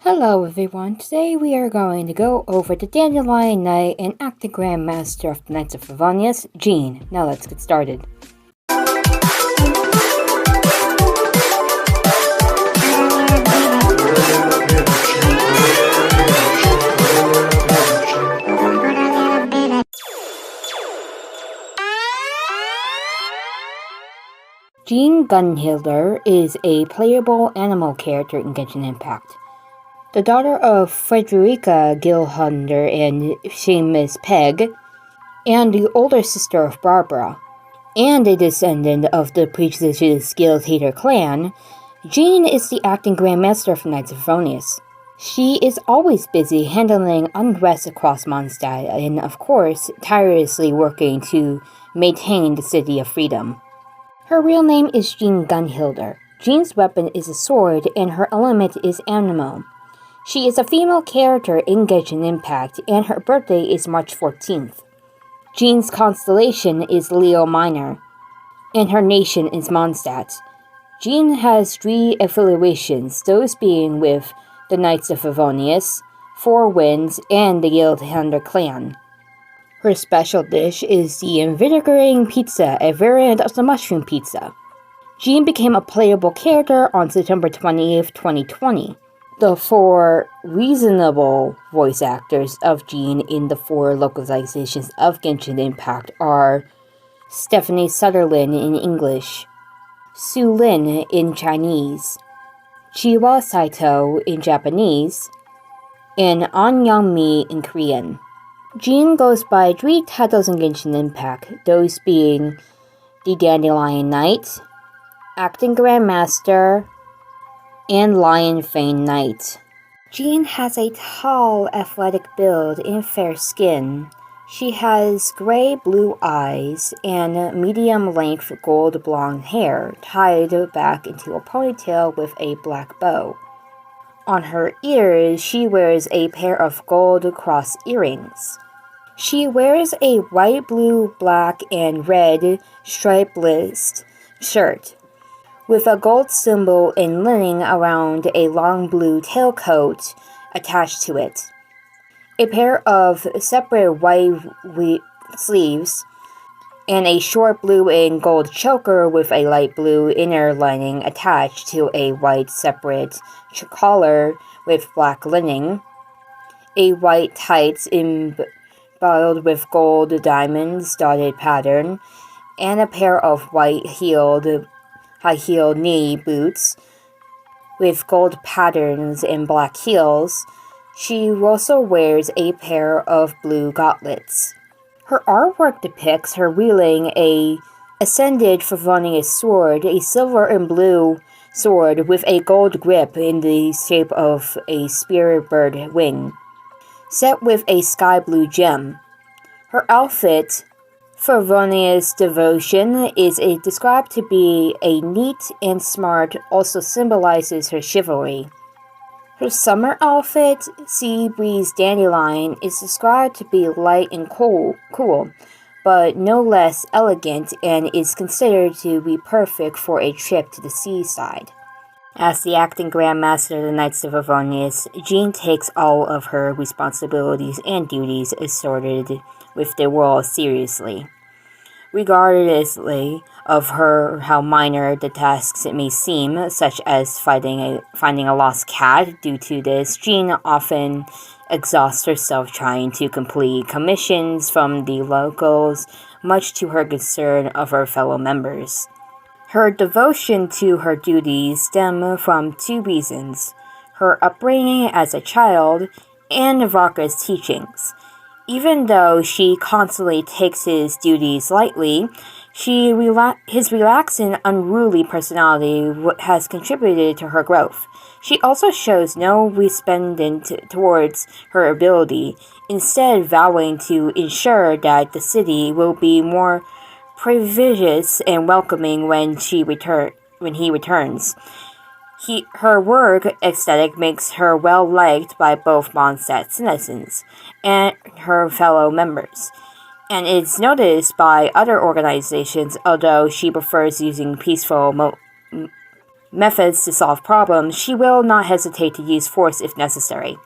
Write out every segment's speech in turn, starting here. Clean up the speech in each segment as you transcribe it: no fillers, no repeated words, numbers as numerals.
Hello everyone, today we are going to go over the Dandelion Knight and Acting Grand Master of the Knights of Favonius, Jean. Now let's get started. Jean Gunhilder is a playable animal character in Genshin Impact. The daughter of Frederica Gilhunder and Seamus Pegg, and the older sister of Barbara, and a descendant of the prestigious Guildhater clan, Jean is the acting Grand Master of Knights of Favonius. She is always busy handling unrest across Mondstadt and, of course, tirelessly working to maintain the City of Freedom. Her real name is Jean Gunhilder. Jean's weapon is a sword and her element is Anemo. She is a female character in Genshin Impact and her birthday is March 14th. Jean's constellation is Leo Minor, and her nation is Mondstadt. Jean has 3 affiliations, those being with the Knights of Favonius, Four Winds, and the Guildhander clan. Her special dish is the invigorating pizza, a variant of the mushroom pizza. Jean became a playable character on September 20th, 2020. The 4 reasonable voice actors of Jean in the 4 localizations of Genshin Impact are Stephanie Sutherland in English, Su Lin in Chinese, Chiwa Saito in Japanese, and An Young-mi in Korean. Jean goes by 3 titles in Genshin Impact, those being the Dandelion Knight, Acting Grand Master, and Lion Fang Knight. Jean has a tall, athletic build and fair skin. She has gray-blue eyes and medium-length gold blonde hair tied back into a ponytail with a black bow. On her ears, she wears a pair of gold cross earrings. She wears a white, blue, black, and red stripeless shirt with a gold symbol and lining around a long blue tailcoat attached to it. A pair of separate white sleeves, and a short blue and gold choker with a light blue inner lining attached to a white separate collar with black lining, a white tights embellished with gold diamonds dotted pattern, and a pair of white high-heeled knee boots with gold patterns and black heels. She also wears a pair of blue gauntlets. Her artwork depicts her wielding a ascended Favonius sword, a silver and blue sword with a gold grip in the shape of a spirit bird wing, set with a sky blue gem. Her outfit, Favonius Devotion, is described to be a neat and smart, also symbolizes her chivalry. Her summer outfit, Sea Breeze Dandelion, is described to be light and cool, but no less elegant and is considered to be perfect for a trip to the seaside. As the acting Grand Master of the Knights of Favonius, Jean takes all of her responsibilities and duties assorted with the world seriously. Regardless of how minor the tasks may seem, such as finding a lost cat. Due to this, Jean often exhausts herself trying to complete commissions from the locals, much to her concern of her fellow members. Her devotion to her duties stem from 2 reasons: her upbringing as a child and Varka's teachings. Even though she constantly takes his duties lightly, his relaxed and unruly personality has contributed to her growth. She also shows no resentment towards her ability, instead vowing to ensure that the city will be more prestigious and welcoming when he returns. Her work aesthetic makes her well liked by both Mondstadt citizens and her fellow members, and is noticed by other organizations, although she prefers using peaceful methods to solve problems, she will not hesitate to use force if necessary.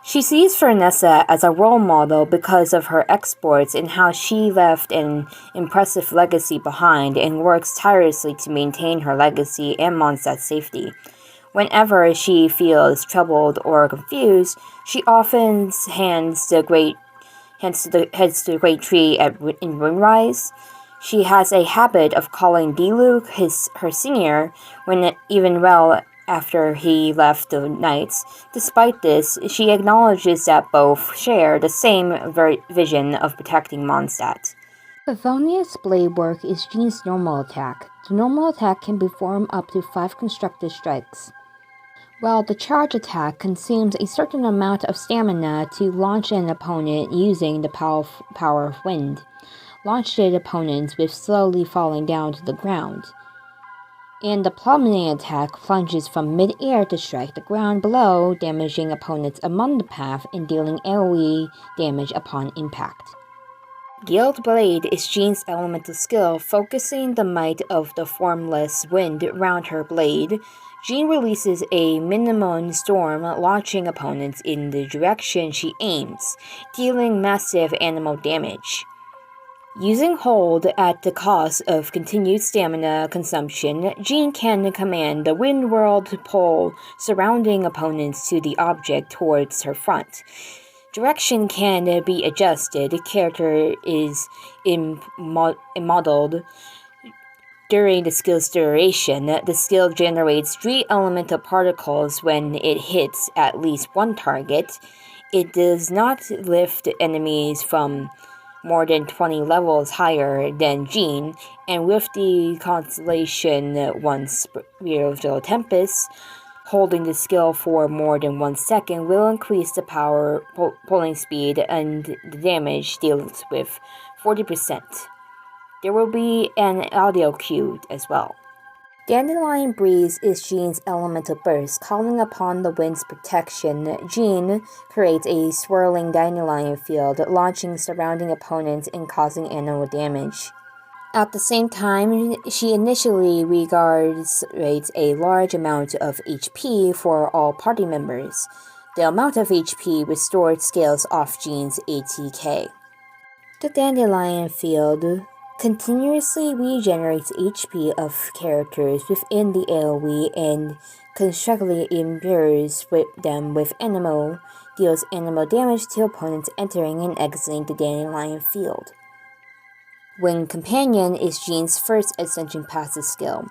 She sees Vanessa as a role model because of her exploits and how she left an impressive legacy behind and works tirelessly to maintain her legacy and Mondstadt's safety. Whenever she feels troubled or confused, she often heads to the great tree in Moonrise. She has a habit of calling Diluc her senior even well after he left the Knights. Despite this, she acknowledges that both share the same vision of protecting Mondstadt. Favonius Blade Work is Jean's normal attack. The normal attack can perform up to 5 constructive strikes, while the charge attack consumes a certain amount of stamina to launch an opponent using the power of wind. Launched at opponents with slowly falling down to the ground. And the plummeting attack plunges from mid-air to strike the ground below, damaging opponents among the path and dealing AoE damage upon impact. Guild Blade is Jean's elemental skill, focusing the might of the formless wind around her blade. Jean releases a minimum storm, launching opponents in the direction she aims, dealing massive animal damage. Using hold at the cost of continued stamina consumption, Jean can command the wind world to pull surrounding opponents to the object towards her front. Direction can be adjusted. The character is modeled during the skill's duration. The skill generates 3 elemental particles when it hits at least one target. It does not lift enemies from more than 20 levels higher than Jean, and with the constellation once Spiritual Tempest, holding the skill for more than 1 second will increase the power pulling speed and the damage dealt with 40%. There will be an audio cue as well. Dandelion Breeze is Jean's elemental burst. Calling upon the wind's protection, Jean creates a swirling dandelion field, launching surrounding opponents and causing animal damage. At the same time, she initially regenerates a large amount of HP for all party members. The amount of HP restored scales off Jean's ATK. The dandelion field continuously regenerates HP of characters within the AoE and constructively imbues them with animal, deals animal damage to opponents entering and exiting the dandelion field. Wind Companion is Jean's first Ascension passive skill.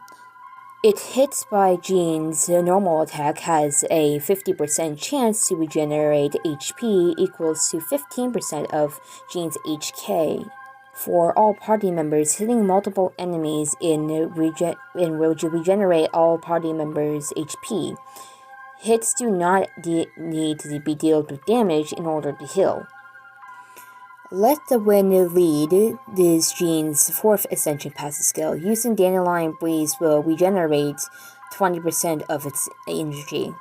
It hits by Jean's normal attack has a 50% chance to regenerate HP equals to 15% of Jean's HK. For all party members, hitting multiple enemies will regenerate all party members' HP. Hits do not need to be dealt with damage in order to heal. Let the Wind Lead is Jean's 4th Ascension passive skill. Using Dandelion Breeze will regenerate 20% of its energy.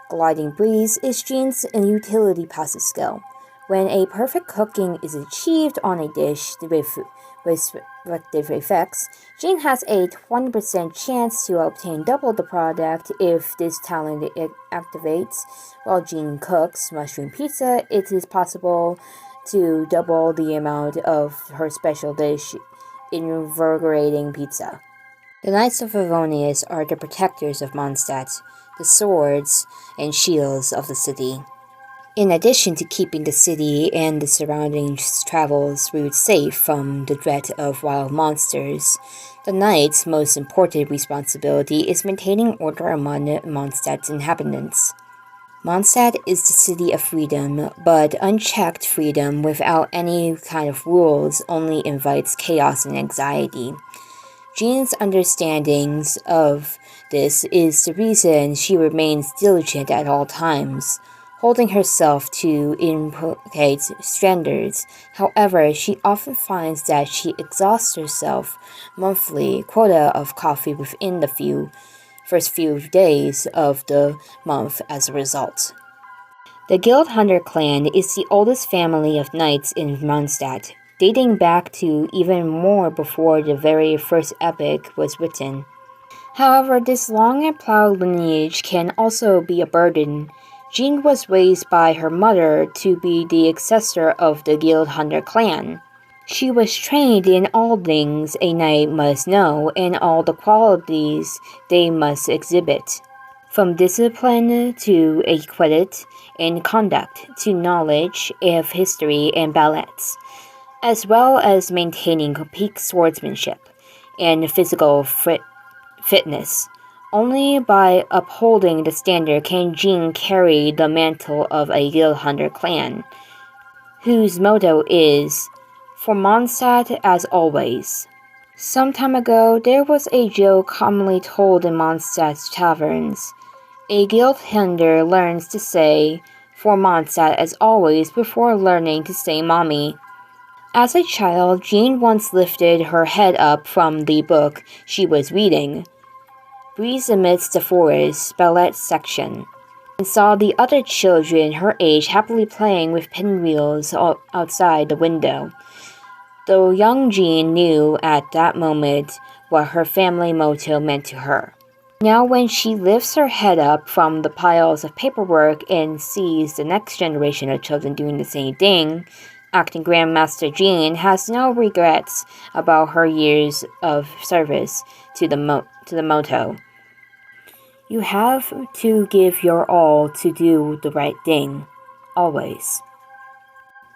Gliding Breeze is Jean's utility passive skill. When a perfect cooking is achieved on a dish with respective effects, Jean has a 20% chance to obtain double the product if this talent activates. While Jean cooks mushroom pizza, it is possible to double the amount of her special dish, invigorating pizza. The Knights of Favonius are the protectors of Mondstadt, the swords and shields of the city. In addition to keeping the city and the surrounding travels routes safe from the threat of wild monsters, the Knight's most important responsibility is maintaining order among Mondstadt's inhabitants. Mondstadt is the city of freedom, but unchecked freedom without any kind of rules only invites chaos and anxiety. Jean's understandings of this is the reason she remains diligent at all times, holding herself to inculcate standards. However, she often finds that she exhausts herself monthly quota of coffee within the first few days of the month as a result. The Guild Hunter clan is the oldest family of knights in Mondstadt, dating back to even more before the very first epic was written. However, this long and proud lineage can also be a burden. Jean was raised by her mother to be the successor of the Gildhunter clan. She was trained in all things a knight must know and all the qualities they must exhibit, from discipline to etiquette and conduct to knowledge of history and ballads, as well as maintaining peak swordsmanship and physical fitness. Only by upholding the standard can Jean carry the mantle of a Gildhunter clan, whose motto is, "For Mondstadt as always." Some time ago, there was a joke commonly told in Mondstadt's taverns. A Gildhunter learns to say, "For Mondstadt as always," before learning to say "mommy." As a child, Jean once lifted her head up from the book she was reading, Breeze Amidst the Forest, ballet section, and saw the other children her age happily playing with pinwheels outside the window. The young Jean knew at that moment what her family motto meant to her. Now when she lifts her head up from the piles of paperwork and sees the next generation of children doing the same thing, Acting Grandmaster Jean has no regrets about her years of service to the motto. You have to give your all to do the right thing, always.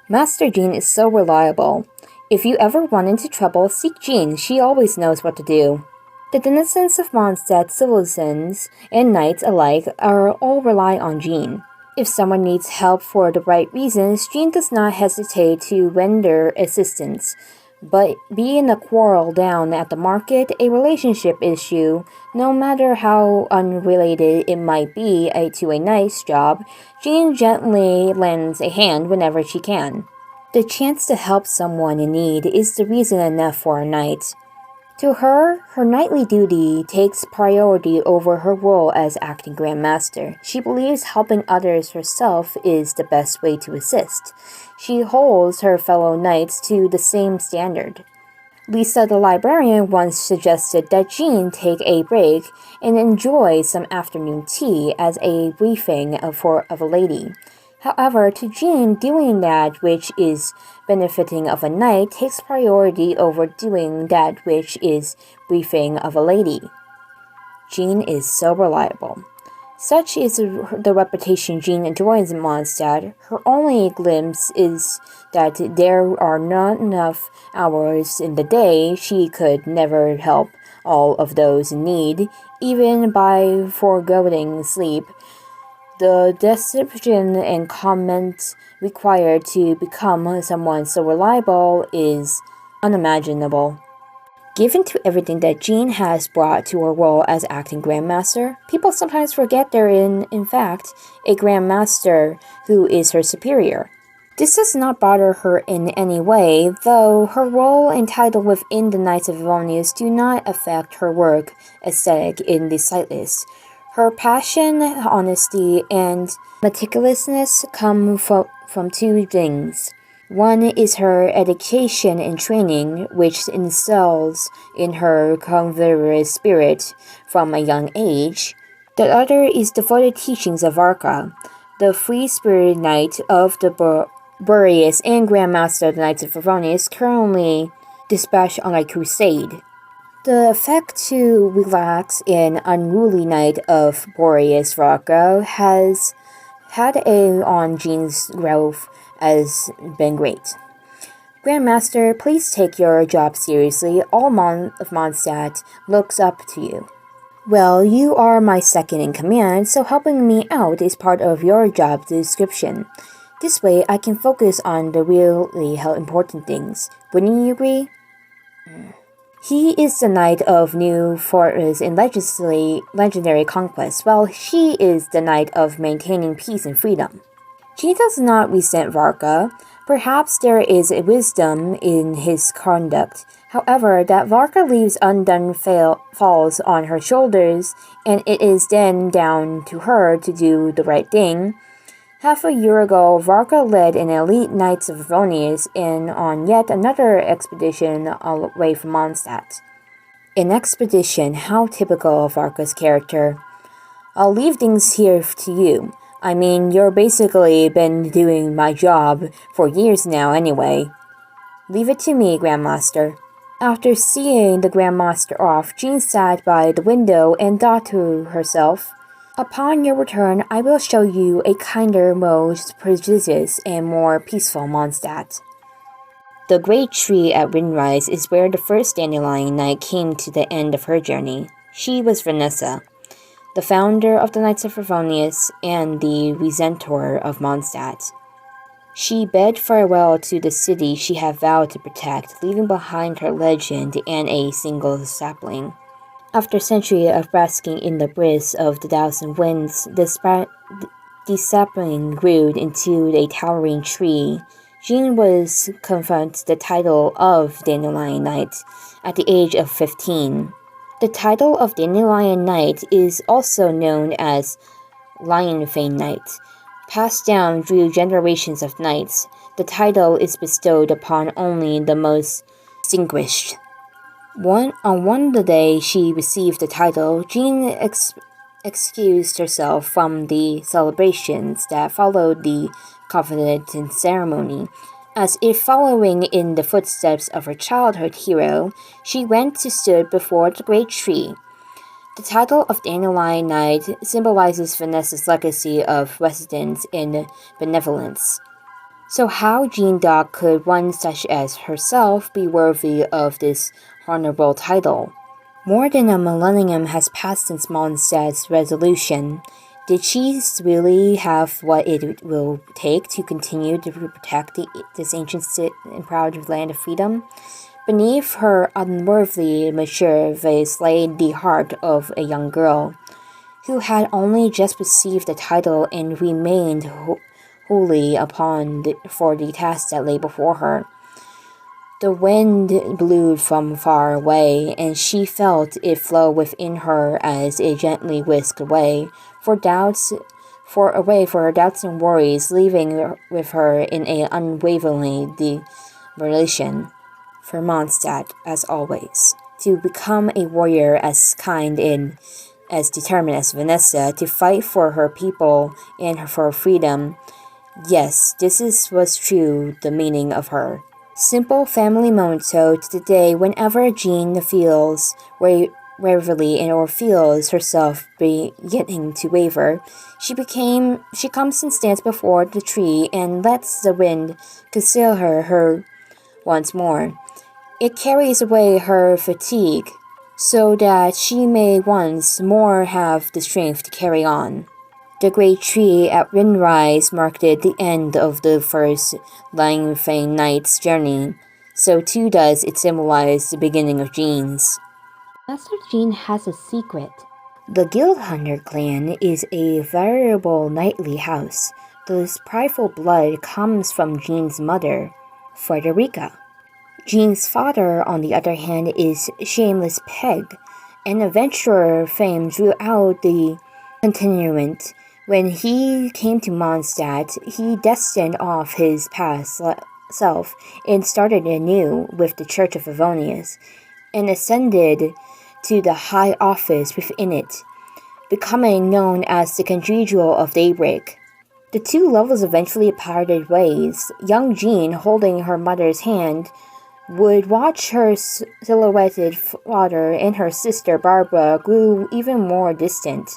Master Jean is so reliable. If you ever run into trouble, seek Jean. She always knows what to do. The denizens of Mondstadt, citizens and knights alike, are all rely on Jean. If someone needs help for the right reasons, Jean does not hesitate to render assistance. But be in a quarrel down at the market, a relationship issue, no matter how unrelated it might be to a nice job, Jean gently lends a hand whenever she can. The chance to help someone in need is the reason enough for a knight. To her, her knightly duty takes priority over her role as acting Grandmaster. She believes helping others herself is the best way to assist. She holds her fellow knights to the same standard. Lisa the librarian once suggested that Jean take a break and enjoy some afternoon tea as a briefing of a lady. However, to Jean, doing that which is benefiting of a knight takes priority over doing that which is briefing of a lady. Jean is so reliable. Such is the reputation Jean enjoys in Mondstadt. Her only glimpse is that there are not enough hours in the day. She could never help all of those in need, even by foregoing sleep. The description and comment required to become someone so reliable is unimaginable. Given to everything that Jean has brought to her role as acting Grandmaster, people sometimes forget there is, in fact, a Grandmaster who is her superior. This does not bother her in any way, though her role and title within the Knights of Favonius do not affect her work aesthetic in the slightest. Her passion, honesty, and meticulousness come from two things. One is her education and training, which instills in her convivial spirit from a young age. The other is devoted teachings of Varka, the free-spirited knight of the Boreas and Grandmaster of the Knights of Favonius, currently dispatched on a crusade. The effect to relax an unruly knight of Boreas Varka has had on Jean's growth has been great. Grandmaster, please take your job seriously. All of Mondstadt looks up to you. Well, you are my second in command, so helping me out is part of your job description. This way, I can focus on the really important things. Wouldn't you agree? He is the knight of New Fortress in legendary conquest, while she is the knight of maintaining peace and freedom. She does not resent Varka. Perhaps there is a wisdom in his conduct. However, that Varka leaves undone falls on her shoulders, and it is then down to her to do the right thing. Half a year ago, Varka led an elite Knights of Favonius on yet another expedition away from Mondstadt. An expedition, how typical of Arca's character. I'll leave things here to you. I mean, you're basically been doing my job for years now anyway. Leave it to me, Grandmaster. After seeing the Grandmaster off, Jean sat by the window and thought to herself, upon your return, I will show you a kinder, more prodigious, and more peaceful Mondstadt. The great tree at Windrise is where the first Dandelion Knight came to the end of her journey. She was Vanessa, the founder of the Knights of Favonius and the recentor of Mondstadt. She bade farewell to the city she had vowed to protect, leaving behind her legend and a single sapling. After a century of basking in the breeze of the thousand winds, the sapling grew into a towering tree. Jean was conferred the title of Dandelion Knight at the age of 15. The title of Dandelion Knight is also known as Lionfang Knight. Passed down through generations of knights, the title is bestowed upon only the most distinguished. On one the day she received the title, Jean excused herself from the celebrations that followed the confidence ceremony. As if following in the footsteps of her childhood hero, she went to stood before the great tree. The title of Dandelion Knight symbolizes Vanessa's legacy of residence and benevolence. So how, Jean thought, could one such as herself be worthy of this honorable title? More than a millennium has passed since Mondstadt's resolution. Did she really have what it will take to continue to protect this ancient and proud land of freedom? Beneath her unworthily mature face lay the heart of a young girl, who had only just received the title and remained wholly for the task that lay before her. The wind blew from far away, and she felt it flow within her as it gently whisked away for her doubts and worries, leaving with her in an unwavering devotion for Mondstadt, as always, to become a warrior as kind and as determined as Vanessa, to fight for her people and for freedom. Yes, was true the meaning of her. Simple family motto to the day whenever Jean feels waverly or feels herself beginning to waver, she comes and stands before the tree and lets the wind conceal her once more. It carries away her fatigue, so that she may once more have the strength to carry on. The great tree at Windrise marked the end of the first Lionfang Knight's journey, so too does it symbolize the beginning of Jean's. Master Jean has a secret. The Guildhunter clan is a veritable knightly house. This prideful blood comes from Jean's mother, Frederica. Jean's father, on the other hand, is Shameless Peg, an adventurer famed throughout the continent. When he came to Mondstadt, he destined off his past self and started anew with the Church of Favonius, and ascended to the high office within it, becoming known as the Cathedral of Daybreak. The two lovers eventually parted ways. Young Jean, holding her mother's hand, would watch her silhouetted father and her sister Barbara grew even more distant.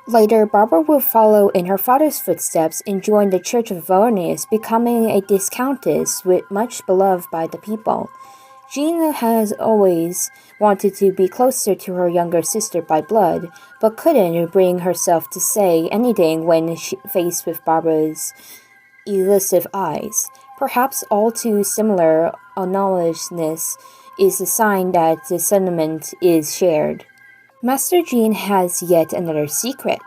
Later, Barbara would follow in her father's footsteps and join the Church of Favonius, becoming a Viscountess much beloved by the people. Jean has always wanted to be closer to her younger sister by blood, but couldn't bring herself to say anything when faced with Barbara's elusive eyes. Perhaps all too similar unknowledgeness is a sign that the sentiment is shared. Master Jean has yet another secret.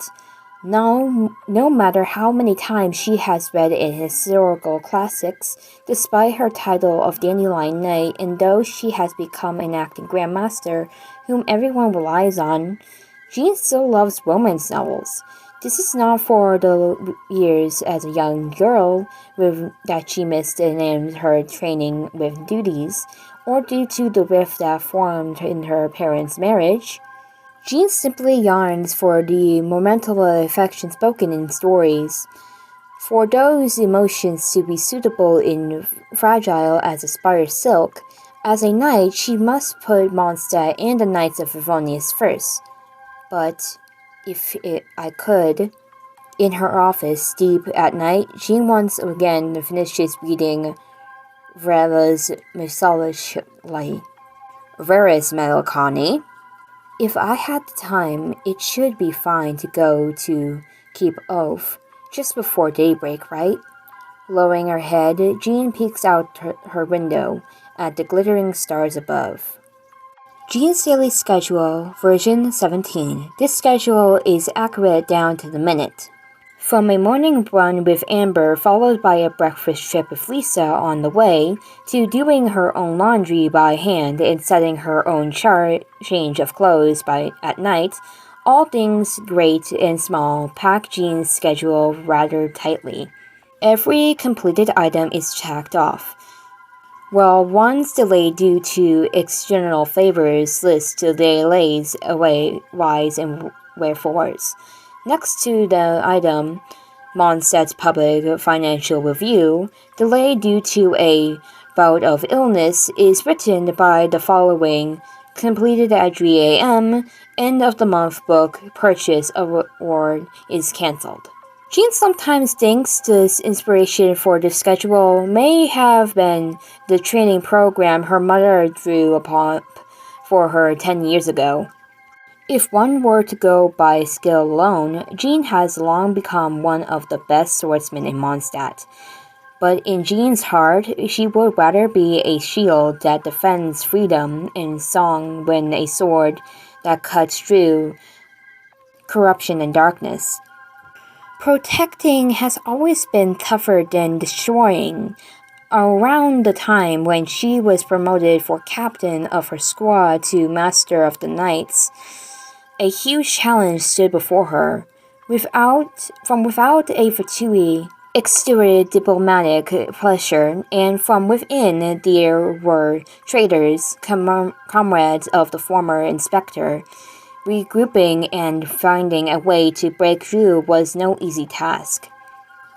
No matter how many times she has read in historical classics, despite her title of Dandelion Knight, and though she has become an acting grandmaster whom everyone relies on, Jean still loves romance novels. This is not for the years as a young girl that she missed in her training with duties, or due to the rift that formed in her parents' marriage. Jean simply yearns for the momental affection spoken in stories, for those emotions to be suitable in fragile as aspire silk. As a knight, she must put Mondstadt and the Knights of Favonius first. But I could, in her office, deep at night, Jean once again finishes reading Verus Melancholy. If I had the time, it should be fine to go to keep oath, just before daybreak, right? Lowering her head, Jean peeks out her window at the glittering stars above. Jean's daily schedule, version 17. This schedule is accurate down to the minute. From a morning run with Amber, followed by a breakfast trip with Lisa on the way, to doing her own laundry by hand and setting her own change of clothes at night, all things great and small pack Jean's schedule rather tightly. Every completed item is checked off, while one's delayed due to external favors lists the delays away, whys, and wherefores. Next to the item, Mondstadt's public financial review, delay due to a bout of illness, is written by the following: completed at 3 a.m., end of the month book, purchase award is cancelled. Jean sometimes thinks this inspiration for the schedule may have been the training program her mother drew upon for her 10 years ago. If one were to go by skill alone, Jean has long become one of the best swordsmen in Mondstadt. But in Jean's heart, she would rather be a shield that defends freedom in song than a sword that cuts through corruption and darkness. Protecting has always been tougher than destroying. Around the time when she was promoted from captain of her squad to master of the knights, a huge challenge stood before her. Without a fortuity, exterior diplomatic pressure, and from within there were traitors, comrades of the former inspector. Regrouping and finding a way to break through was no easy task.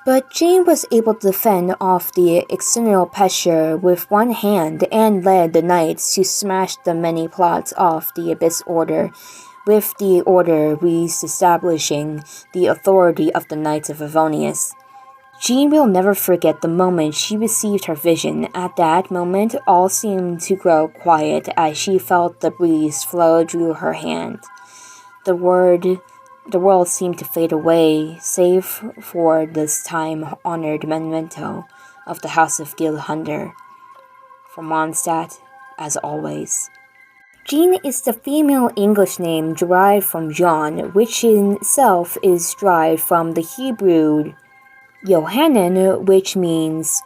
But Jean was able to defend off the external pressure with one hand and led the knights to smash the many plots of the Abyss Order, with the order re-establishing the authority of the Knights of Favonius. Jean will never forget the moment she received her vision. At that moment, all seemed to grow quiet as she felt the breeze flow through her hand. The world seemed to fade away, save for this time-honored memento of the House of Gilhunder. For Mondstadt, as always. Jean is the female English name derived from John, which in itself is derived from the Hebrew Yohanan, which means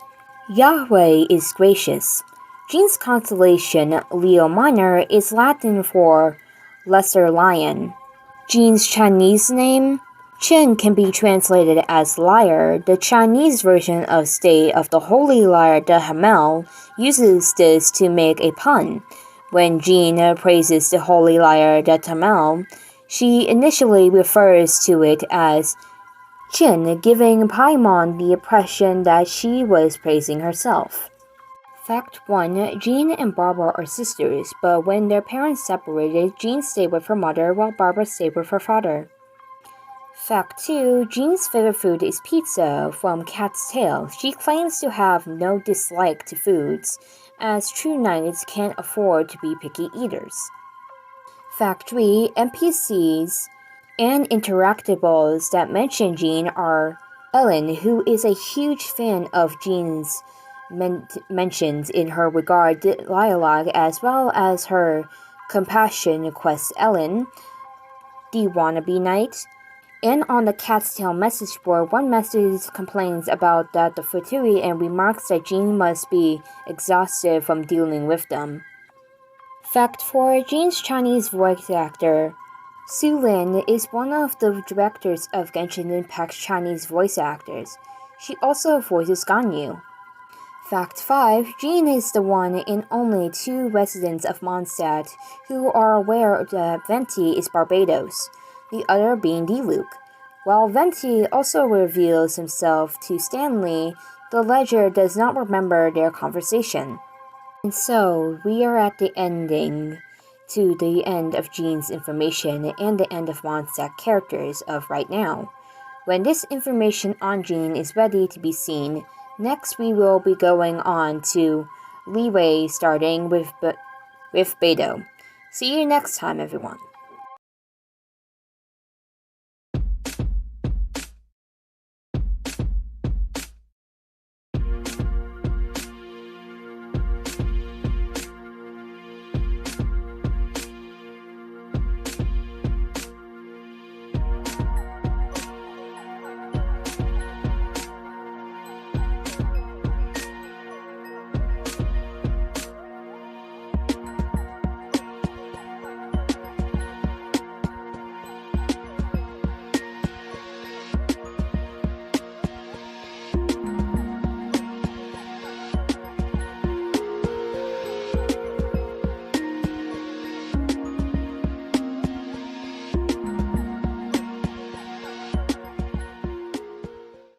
Yahweh is gracious. Jean's constellation, Leo Minor, is Latin for lesser lion. Jean's Chinese name, Chen, can be translated as liar. The Chinese version of State of the Holy Liar de Hamel uses this to make a pun. When Jean praises the Holy Liar de Hamel, she initially refers to it as Chen, giving Paimon the impression that she was praising herself. Fact 1. Jean and Barbara are sisters, but when their parents separated, Jean stayed with her mother while Barbara stayed with her father. Fact 2. Jean's favorite food is pizza from Cat's Tail. She claims to have no dislike to foods, as true knights can't afford to be picky eaters. Fact 3. NPCs and interactables that mention Jean are Ellen, who is a huge fan of Jean's mentions in her regard dialogue, as well as her compassion quest Ellen, the wannabe knight. And on the Cat's Tail message board, one message complains about that the futility and remarks that Jean must be exhausted from dealing with them. Fact 4. Jean's Chinese voice actor Su Lin is one of the directors of Genshin Impact's Chinese voice actors. She also voices Ganyu. Fact 5. Jean is the one and only 2 residents of Mondstadt who are aware that Venti is Barbados, the other being Diluc. While Venti also reveals himself to Stanley, the ledger does not remember their conversation. And so, we are at the ending to the end of Jean's information and the end of Mondstadt characters of right now. When this information on Jean is ready to be seen, next we will be going on to Liyue starting with Beidou. See you next time, everyone.